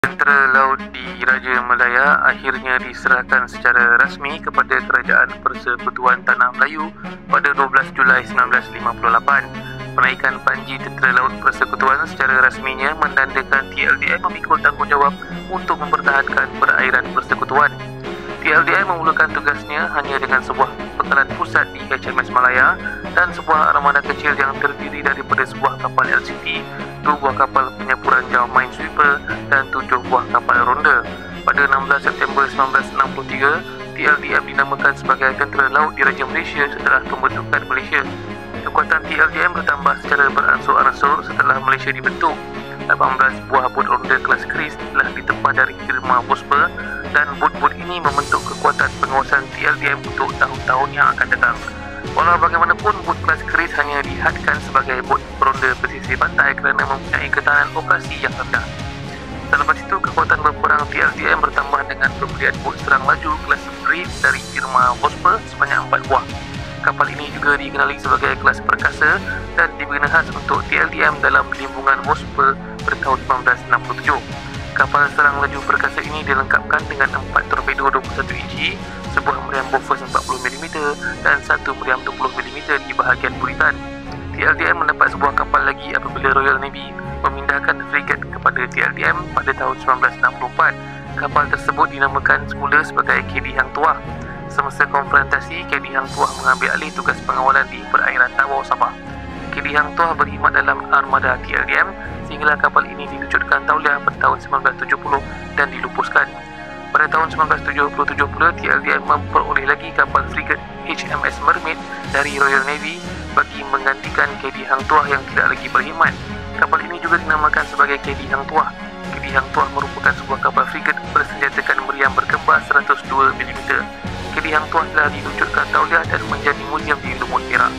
Tentera Laut Diraja Malaya akhirnya diserahkan secara rasmi kepada Kerajaan Persekutuan Tanah Melayu pada 12 Julai 1958. Penaikan Panji Tentera Laut Persekutuan secara rasminya menandakan TLDM memikul tanggungjawab untuk mempertahankan perairan persekutuan. TLDM memulakan tugasnya hanya dengan sebuah pangkalan pusat di HMS Malaya dan sebuah armada kecil yang terdiri daripada sebuah kapal LCT, 2 buah kapal penyapuran jauh Minesweeper dan 7 buah kapal ronda. Pada 16 September 1963, TLDM dinamakan sebagai Tentera Laut Diraja Malaysia setelah pembentukan Malaysia. Kekuatan TLDM bertambah secara beransur-ansur setelah Malaysia dibentuk. 18 buah bot ronda kelas Chris telah ditempah dari firma Vosper dan bot-bot ini membentuk kekuatan pengawasan TLDM untuk tahun-tahun yang akan datang. Walau bagaimanapun, bot kelas Chris hanya dihadkan sebagai bot ronda pesisir pantai kerana mempunyai ketahanan operasi yang rendah. Selepas itu, kekuatan berperang TLDM bertambah dengan pembelian bot serang laju kelas Breeze dari firma Vosper sebanyak 4 buah. Kapal ini juga dikenali sebagai kelas perkasa dan dibina khas untuk TLDM dalam limbungan Vosper pada tahun 1967. Kapal serang laju perkasa ini dilengkapkan dengan 4 torpedo 21 inci, sebuah meriam Bofors 40mm dan 1 meriam 20mm di bahagian buritan. TLDM mendapat sebuah kapal lagi apabila Royal Navy memindahkan frigate kepada TLDM pada tahun 1964. Kapal tersebut dinamakan semula sebagai KD Hang Tuah. Semasa konfrontasi, KD Hang Tuah mengambil alih tugas pengawalan di perairan Tawau, Sabah. KD Hang Tuah berkhidmat dalam armada TLDM sehinggalah kapal ini diluncurkan tauliah pada tahun 1970 dan dilupuskan. Pada tahun 1970 pula, TLDM memperoleh lagi kapal frigate HMS Mermaid dari Royal Navy bagi menggantikan KD Hang Tuah yang tidak lagi berkhidmat. Kapal ini juga dinamakan sebagai KD Hang Tuah. KD Hang Tuah merupakan sebuah kapal frigate bersenjatakan meriam berkembar 102mm. KD Hang Tuah telah diluncurkan tauliah dan menjadi muzium di Lumut Perak.